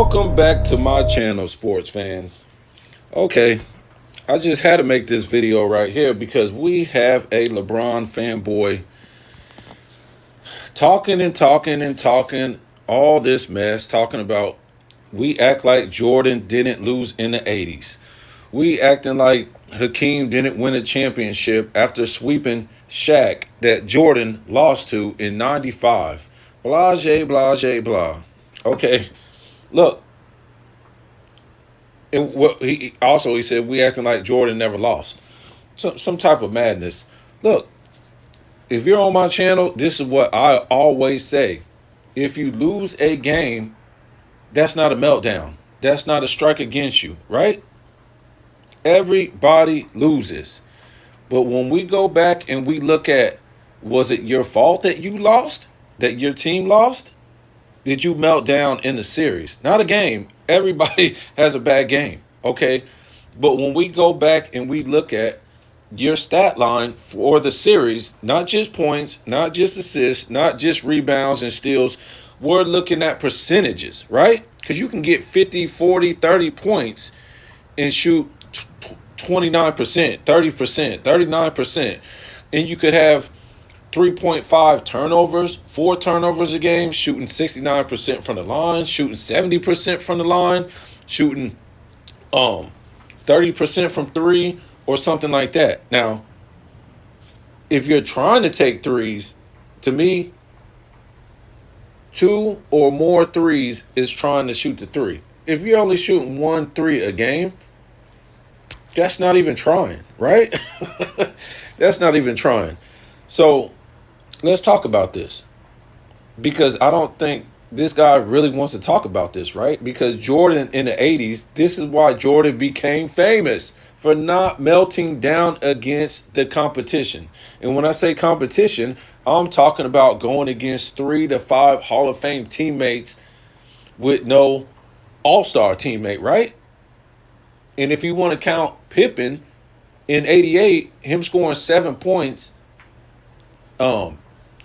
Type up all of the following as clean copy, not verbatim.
Welcome back to my channel, sports fans. Okay, I just had to make this video right here because we have a LeBron fanboy talking and talking and talking all this mess, talking about we act like Jordan didn't lose in the 80s. We acting like Hakeem didn't win a championship after sweeping Shaq that Jordan lost to in 95. Blase, blase, blah. Okay, look, and what he said we acting like Jordan never lost. Some type of madness. Look, if you're on my channel, this is what I always say. If you lose a game, that's not a meltdown. That's not a strike against you, right? Everybody loses. But when we go back and we look at, was it your fault that you lost? That your team lost? Did you melt down in the series? Not a game. Everybody has a bad game, okay? But when we go back and we look at your stat line for the series, not just points, not just assists, not just rebounds and steals, we're looking at percentages, right? Because you can get 50, 40, 30 points and shoot 29%, 30%, 39%. And you could have 3.5 turnovers, 4 turnovers a game, shooting 69% from the line, shooting 70% from the line, shooting 30% from three or something like that. Now, if you're trying to take threes, to me, 2 or more threes is trying to shoot the three. If you're only shooting 1 3 a game, that's not even trying, right? That's not even trying. So let's talk about this, because I don't think this guy really wants to talk about this, right? Because Jordan in the 80s, this is why Jordan became famous, for not melting down against the competition. And when I say competition, I'm talking about going against 3 to 5 Hall of Fame teammates with no all-star teammate, right? And if you want to count Pippen in 88, him scoring 7 points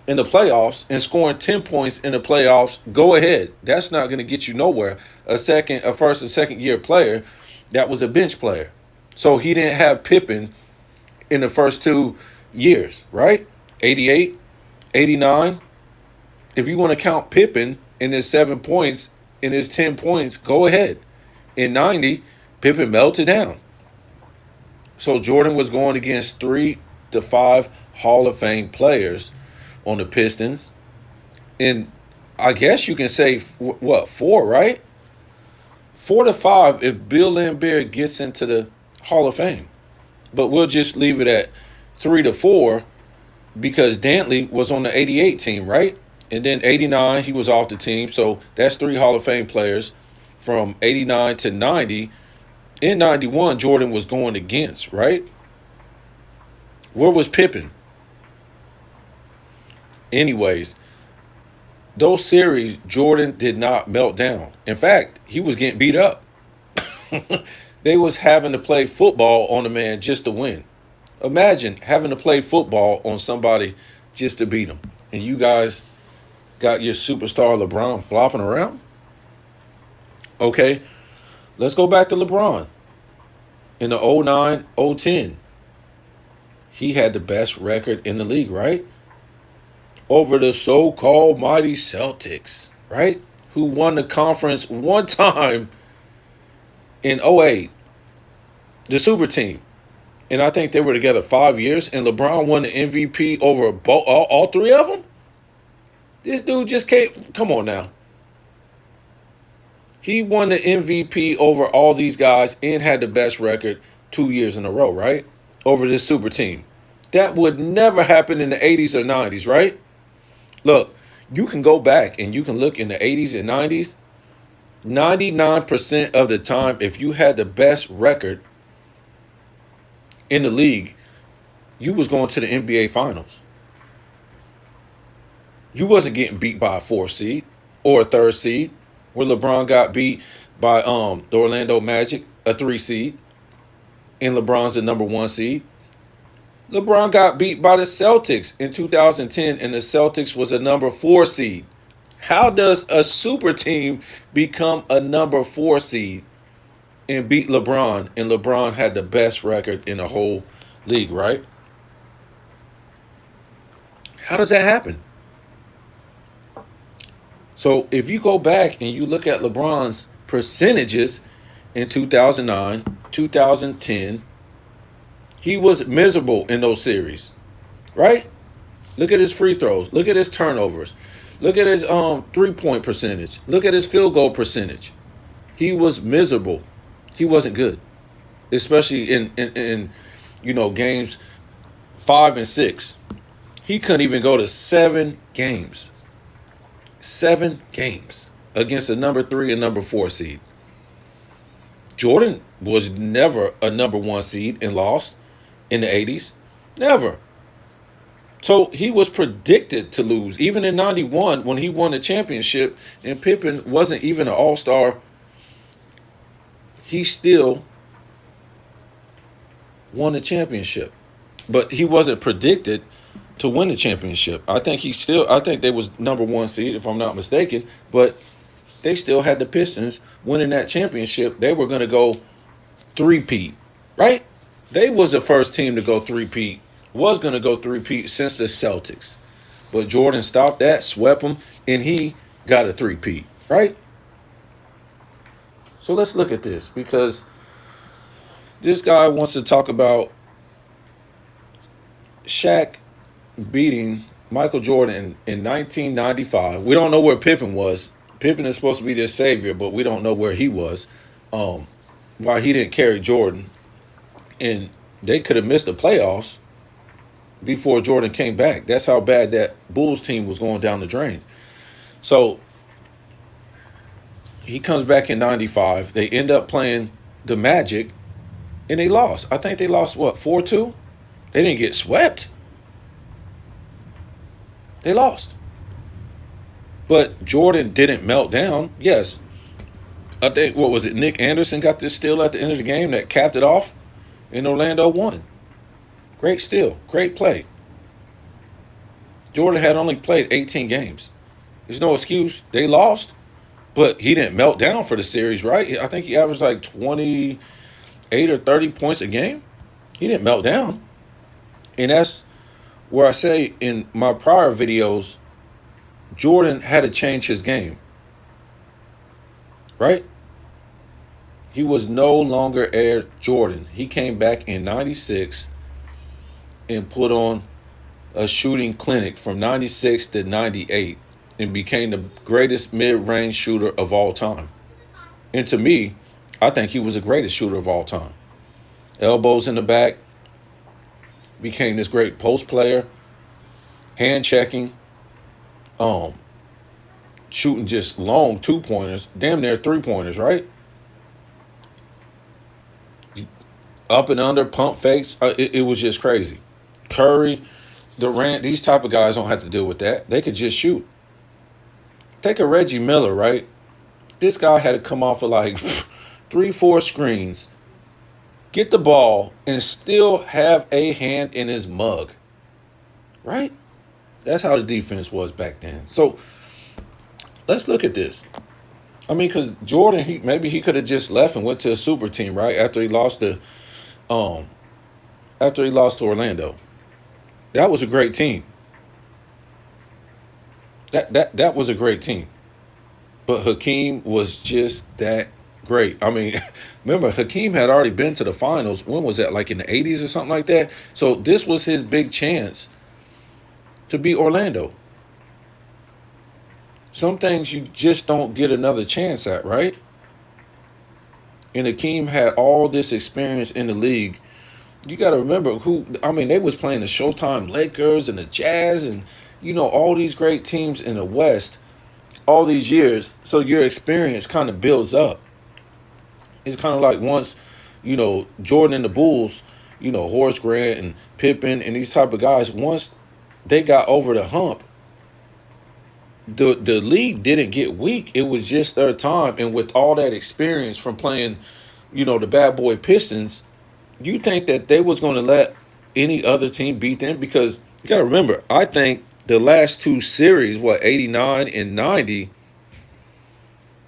in the playoffs and scoring 10 points in the playoffs, go ahead. That's not going to get you nowhere. A first and second year player that was a bench player. So he didn't have Pippen in the first 2 years, right? 88, 89. If you want to count Pippen in his 7 points, in his 10 points, go ahead. In 90, Pippen melted down. So Jordan was going against 3 to 5 Hall of Fame players on the Pistons. And I guess you can say, 4, right? 4 to 5 if Bill Laimbeer gets into the Hall of Fame. But we'll just leave it at 3 to 4 because Dantley was on the 88 team, right? And then 89, he was off the team. So that's 3 Hall of Fame players from 89 to 90. In 91, Jordan was going against, right? Where was Pippen? Anyways, those series, Jordan did not melt down. In fact, he was getting beat up. They was having to play football on a man just to win. Imagine having to play football on somebody just to beat him. And you guys got your superstar LeBron flopping around? Okay, let's go back to LeBron. In the 09-010, he had the best record in the league, right? Over the so-called mighty Celtics, right? Who won the conference one time in 08, the super team. And I think they were together 5 years, and LeBron won the MVP over all 3 of them? This dude just can't, come on now. He won the MVP over all these guys and had the best record 2 years in a row, right? Over this super team. That would never happen in the 80s or 90s, right? Look, you can go back and you can look in the 80s and 90s. 99% of the time, if you had the best record in the league, you was going to the NBA Finals. You wasn't getting beat by a 4 seed or a 3rd seed, where LeBron got beat by the Orlando Magic, a 3 seed, and LeBron's the number 1 seed. LeBron got beat by the Celtics in 2010, and the Celtics was a number 4 seed. How does a super team become a number 4 seed and beat LeBron? And LeBron had the best record in the whole league, right? How does that happen? So if you go back and you look at LeBron's percentages in 2009, 2010, he was miserable in those series, right? Look at his free throws. Look at his turnovers. Look at his 3-point percentage. Look at his field goal percentage. He was miserable. He wasn't good, especially in games 5 and 6. He couldn't even go to 7 games. 7 games against a number 3 and number 4 seed. Jordan was never a number 1 seed and lost in the 80s. Never. So he was predicted to lose. Even in 91, when he won the championship and Pippen wasn't even an all-star, he still won the championship. But he wasn't predicted to win the championship. I think they was number 1 seed, if I'm not mistaken, but they still had the Pistons winning that championship. They were going to go three-peat, right? They was the first team to go three-peat. Was going to go three-peat since the Celtics. But Jordan stopped that, swept them, and he got a three-peat, right? So let's look at this, because this guy wants to talk about Shaq beating Michael Jordan in 1995. We don't know where Pippen was. Pippen is supposed to be their savior, but we don't know where he was. Why he didn't carry Jordan. And they could have missed the playoffs before Jordan came back. That's how bad that Bulls team was going down the drain. So he comes back in 95. They end up playing the Magic, and they lost. I think they lost, 4-2? They didn't get swept. They lost. But Jordan didn't melt down. Yes. I think, Nick Anderson got this steal at the end of the game that capped it off, and Orlando won. Great steal. Great play. Jordan had only played 18 games. There's no excuse. They lost, but he didn't melt down for the series, right? I think he averaged like 28 or 30 points a game. He didn't melt down. And that's where I say in my prior videos, Jordan had to change his game, right? He was no longer Air Jordan. He came back in 96 and put on a shooting clinic from 96 to 98 and became the greatest mid-range shooter of all time. And to me, I think he was the greatest shooter of all time. Elbows in the back, became this great post player, hand checking, shooting just long 2-pointers, damn near 3-pointers, right? Up and under, pump fakes. It was just crazy. Curry, Durant, these type of guys don't have to deal with that. They could just shoot. Take a Reggie Miller, right? This guy had to come off of like 3-4 screens, get the ball, and still have a hand in his mug, right? That's how the defense was back then. So let's look at this. I mean, because Jordan, maybe he could have just left and went to a super team, right? After he lost to Orlando. That was a great team. That was a great team. But Hakeem was just that great. I mean, remember, Hakeem had already been to the finals. When was that? Like in the 80s or something like that? So this was his big chance to beat Orlando. Some things you just don't get another chance at, right? And Hakeem had all this experience in the league. You got to remember they was playing the Showtime Lakers and the Jazz and, all these great teams in the West all these years. So your experience kind of builds up. It's kind of like once, Jordan and the Bulls, Horace Grant and Pippen and these type of guys, once they got over the hump, the league didn't get weak. It was just their time. And with all that experience from playing, the bad boy Pistons, you think that they was going to let any other team beat them? Because you got to remember, I think the last two series, 89 and 90,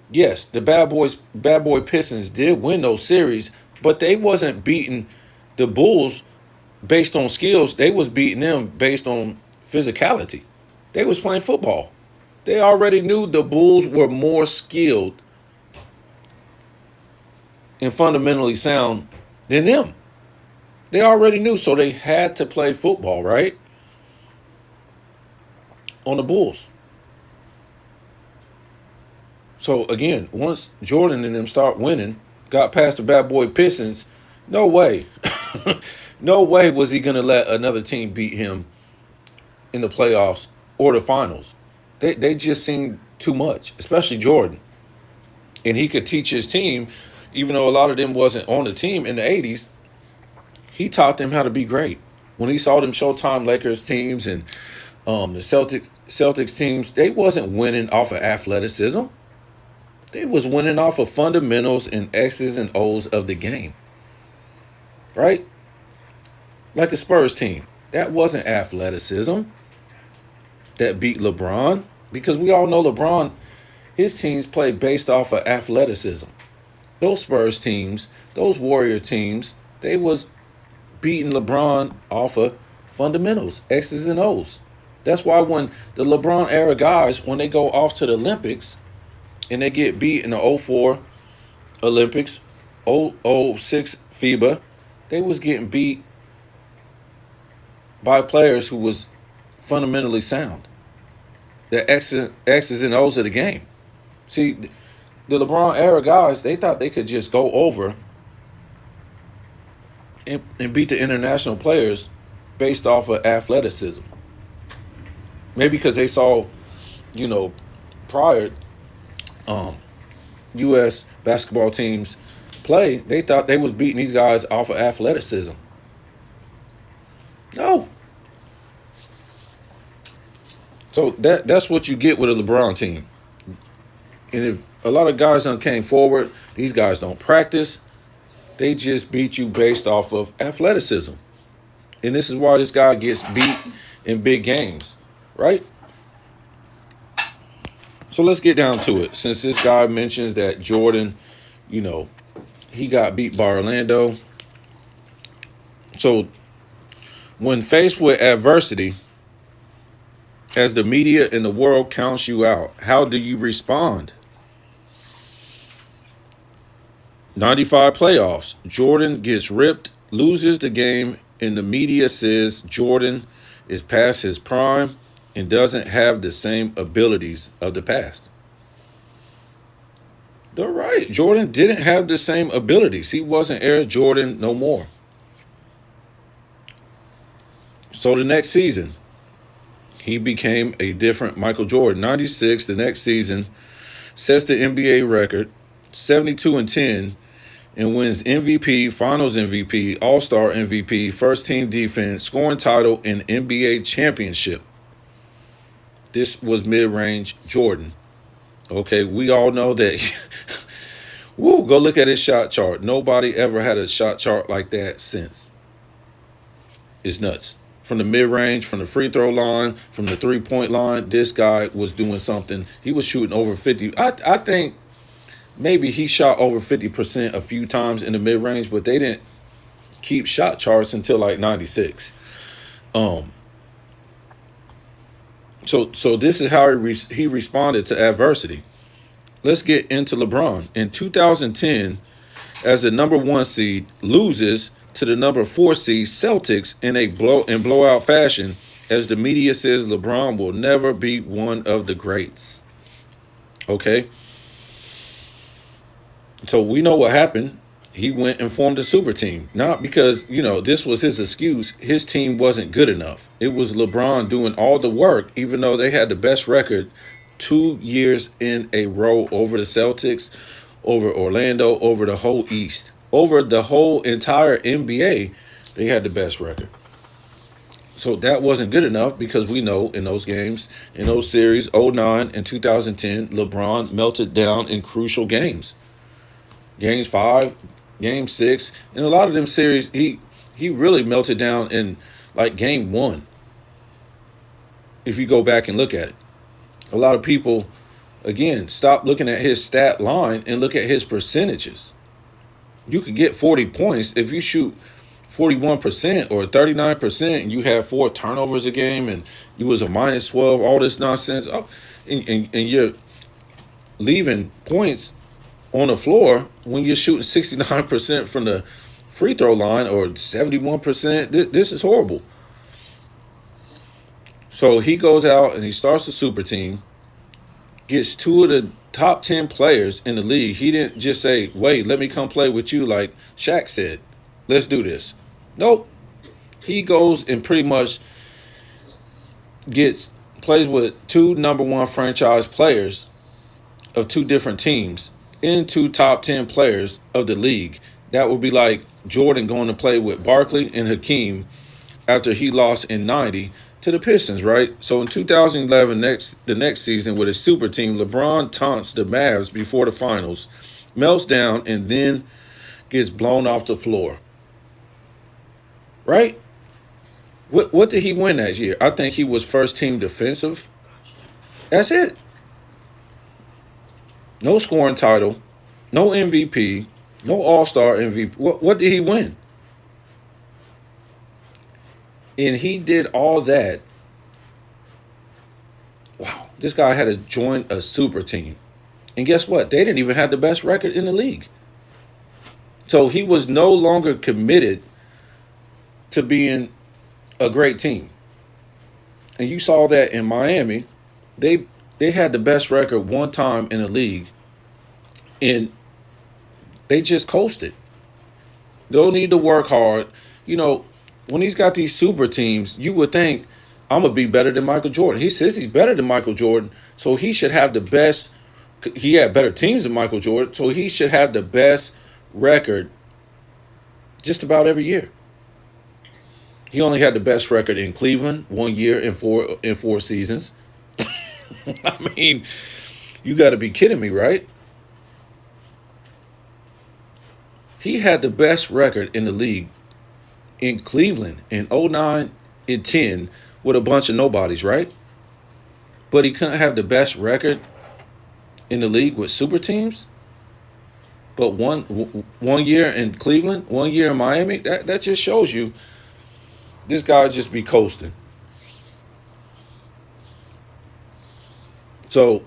yes, the bad boy Pistons did win those series, but they wasn't beating the Bulls based on skills. They was beating them based on physicality. They was playing football. They already knew the Bulls were more skilled and fundamentally sound than them. They already knew, so they had to play football, right? On the Bulls. So again, once Jordan and them start winning, got past the bad boy Pistons, no way. No way was he gonna let another team beat him in the playoffs or the finals. They just seemed too much, especially Jordan. And he could teach his team, even though a lot of them wasn't on the team in the 80s, he taught them how to be great. When he saw them Showtime Lakers teams and the Celtics teams, they wasn't winning off of athleticism. They was winning off of fundamentals and X's and O's of the game. Right? Like a Spurs team. That wasn't athleticism that beat LeBron. Because we all know LeBron, his teams play based off of athleticism. Those Spurs teams, those Warrior teams, they was beating LeBron off of fundamentals, X's and O's. That's why when the LeBron era guys, when they go off to the Olympics and they get beat in the '04 Olympics, '06 FIBA, they was getting beat by players who was fundamentally sound. The X's and O's of the game. See, the LeBron era guys, they thought they could just go over and beat the international players based off of athleticism. Maybe because they saw, prior U.S. basketball teams play, they thought they was beating these guys off of athleticism. No. So that's what you get with a LeBron team. And if a lot of guys done came forward, these guys don't practice. They just beat you based off of athleticism. And this is why this guy gets beat in big games, right? So let's get down to it. Since this guy mentions that Jordan, he got beat by Orlando. So when faced with adversity, as the media and the world counts you out, how do you respond? 95 playoffs. Jordan gets ripped, loses the game, and the media says Jordan is past his prime and doesn't have the same abilities of the past. They're right. Jordan didn't have the same abilities. He wasn't Air Jordan no more. So the next season, he became a different Michael Jordan. 96, the next season, sets the NBA record, 72-10, and wins MVP, Finals MVP, All-Star MVP, First Team Defense, scoring title, and NBA championship. This was mid-range Jordan. Okay, we all know that. Woo, go look at his shot chart. Nobody ever had a shot chart like that since. It's nuts. From the mid-range, from the free throw line, from the three-point line, this guy was doing something. He was shooting over 50. I think maybe he shot over 50% a few times in the mid-range, but they didn't keep shot charts until like 96. So this is how he responded to adversity. Let's get into LeBron. In 2010, as the number 1 seed, loses to the number 4 seed Celtics in blowout fashion, as the media says LeBron will never be one of the greats. Okay? So we know what happened. He went and formed a super team. Not because, this was his excuse. His team wasn't good enough. It was LeBron doing all the work, even though they had the best record 2 years in a row over the Celtics, over Orlando, over the whole East. Over the whole entire NBA, they had the best record. So that wasn't good enough because we know in those games, in those series, 09 and 2010, LeBron melted down in crucial games. Games 5, Game 6, in a lot of them series, he really melted down in like Game 1. if you go back and look at it. A lot of people, again, stop looking at his stat line and look at his percentages. You could get 40 points if you shoot 41% or 39% and you have 4 turnovers a game and you was a minus 12, all this nonsense. Oh, and you're leaving points on the floor when you're shooting 69% from the free throw line or 71%. This is horrible. So he goes out and he starts the super team, gets 2 of the top 10 players in the league. He didn't just say, wait, let me come play with you like Shaq said. Let's do this. Nope. He goes and pretty much plays with 2 number 1 franchise players of 2 different teams and 2 top 10 players of the league. That would be like Jordan going to play with Barkley and Hakeem after he lost in 90 to the Pistons, right? So in 2011, the next season with his super team, LeBron taunts the Mavs before the finals, melts down, and then gets blown off the floor. Right? What did he win that year? I think he was first team defensive. That's it. No scoring title, no MVP, no All-Star MVP. What did he win? And he did all that. Wow, this guy had to join a super team. And guess what? They didn't even have the best record in the league. So he was no longer committed to being a great team. And you saw that in Miami. They had the best record one time in the league. And they just coasted. Don't need to work hard. When he's got these super teams, you would think, I'm going to be better than Michael Jordan. He says he's better than Michael Jordan, so he should have the best. He had better teams than Michael Jordan, so he should have the best record just about every year. He only had the best record in Cleveland 1 year in four seasons. I mean, you got to be kidding me, right? He had the best record in the league in Cleveland in 09 and 10 with a bunch of nobodies, right? But he couldn't have the best record in the league with super teams. But one year in Cleveland, 1 year in Miami, that just shows you this guy just be coasting. So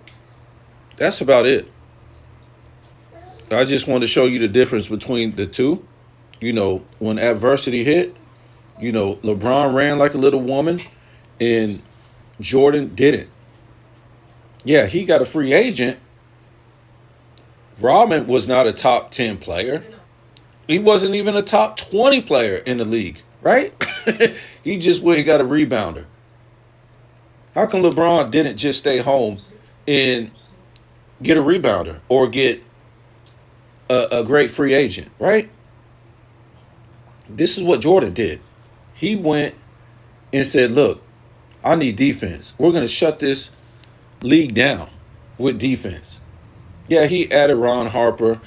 that's about it. I just wanted to show you the difference between the two. When adversity hit, LeBron ran like a little woman and Jordan didn't. Yeah, he got a free agent. Rodman was not a top 10 player. He wasn't even a top 20 player in the league, right? He just went and got a rebounder. How come LeBron didn't just stay home and get a rebounder or get a great free agent, right? This is what Jordan did. He went and said, look, I need defense. We're going to shut this league down with defense. Yeah, he added Ron Harper.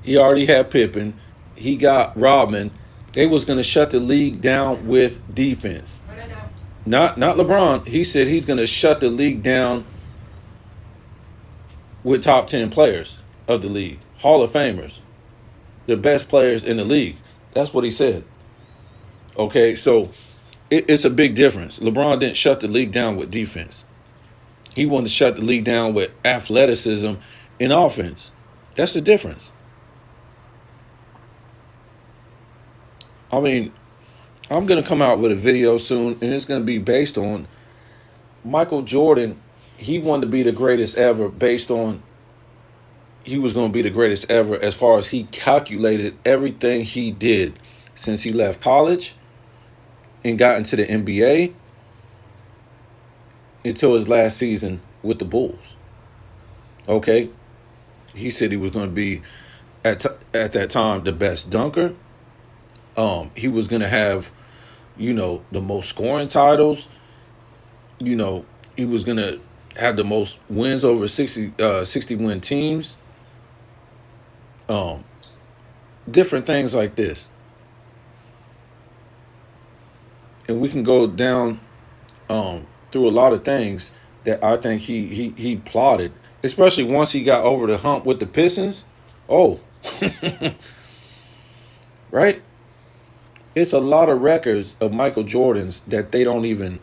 He already had Pippen. He got Rodman. They was going to shut the league down with defense. Not LeBron. He said he's going to shut the league down with top 10 players of the league. Hall of Famers. The best players in the league. That's what he said. Okay, so it's a big difference. LeBron didn't shut the league down with defense. He wanted to shut the league down with athleticism and offense. That's the difference. I mean, I'm going to come out with a video soon, and it's going to be based on Michael Jordan. He wanted to be the greatest ever based on he was going to be the greatest ever as far as he calculated everything he did since he left college and got into the NBA until his last season with the Bulls. Okay? He said he was going to be, at that time, the best dunker. He was going to have, the most scoring titles. He was going to have the most wins over 60 win teams. Different things like this. And we can go down through a lot of things that I think he plotted, especially once he got over the hump with the Pistons. Oh, right. It's a lot of records of Michael Jordan's that they don't even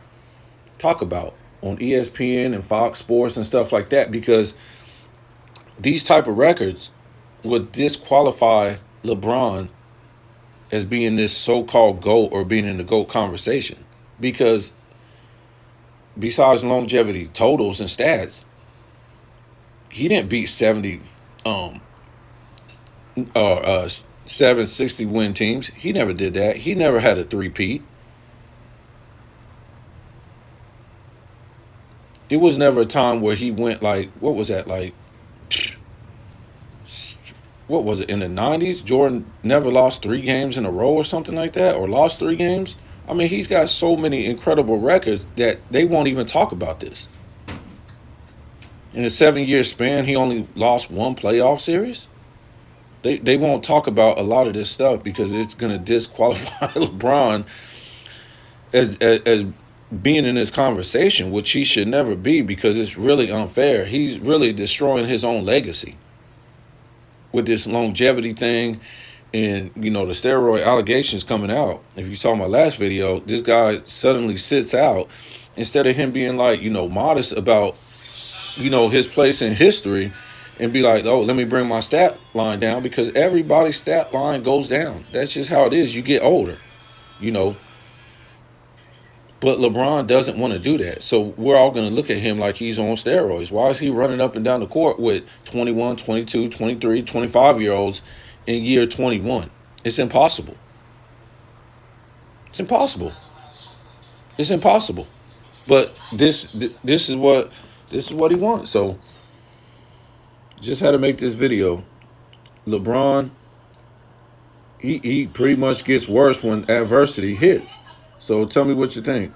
talk about on ESPN and Fox Sports and stuff like that, because these type of records would disqualify LeBron as being this so-called GOAT or being in the GOAT conversation, because besides longevity totals and stats, he didn't beat 70 um 760 win teams. He never did that. He never had a three-peat. It was never a time where he went like, what was that, like, what was it, in the 90s? Jordan never lost 3 games in a row or something like that, or lost 3 games. I mean, he's got so many incredible records that they won't even talk about this. In a 7-year span, he only lost 1 playoff series. They won't talk about a lot of this stuff because it's going to disqualify LeBron as being in this conversation, which he should never be, because it's really unfair. He's really destroying his own legacy with this longevity thing, and the steroid allegations coming out. If you saw my last video, this guy suddenly sits out instead of him being like, modest about, his place in history, and be like, oh, let me bring my stat line down, because everybody's stat line goes down. That's just how it is. You get older, you know. But LeBron doesn't want to do that. So we're all going to look at him like he's on steroids. Why is he running up and down the court with 21, 22, 23, 25-year-olds in year 21? It's impossible. It's impossible. It's impossible. But this is what he wants. So just had to make this video. LeBron, he pretty much gets worse when adversity hits. So tell me what you think.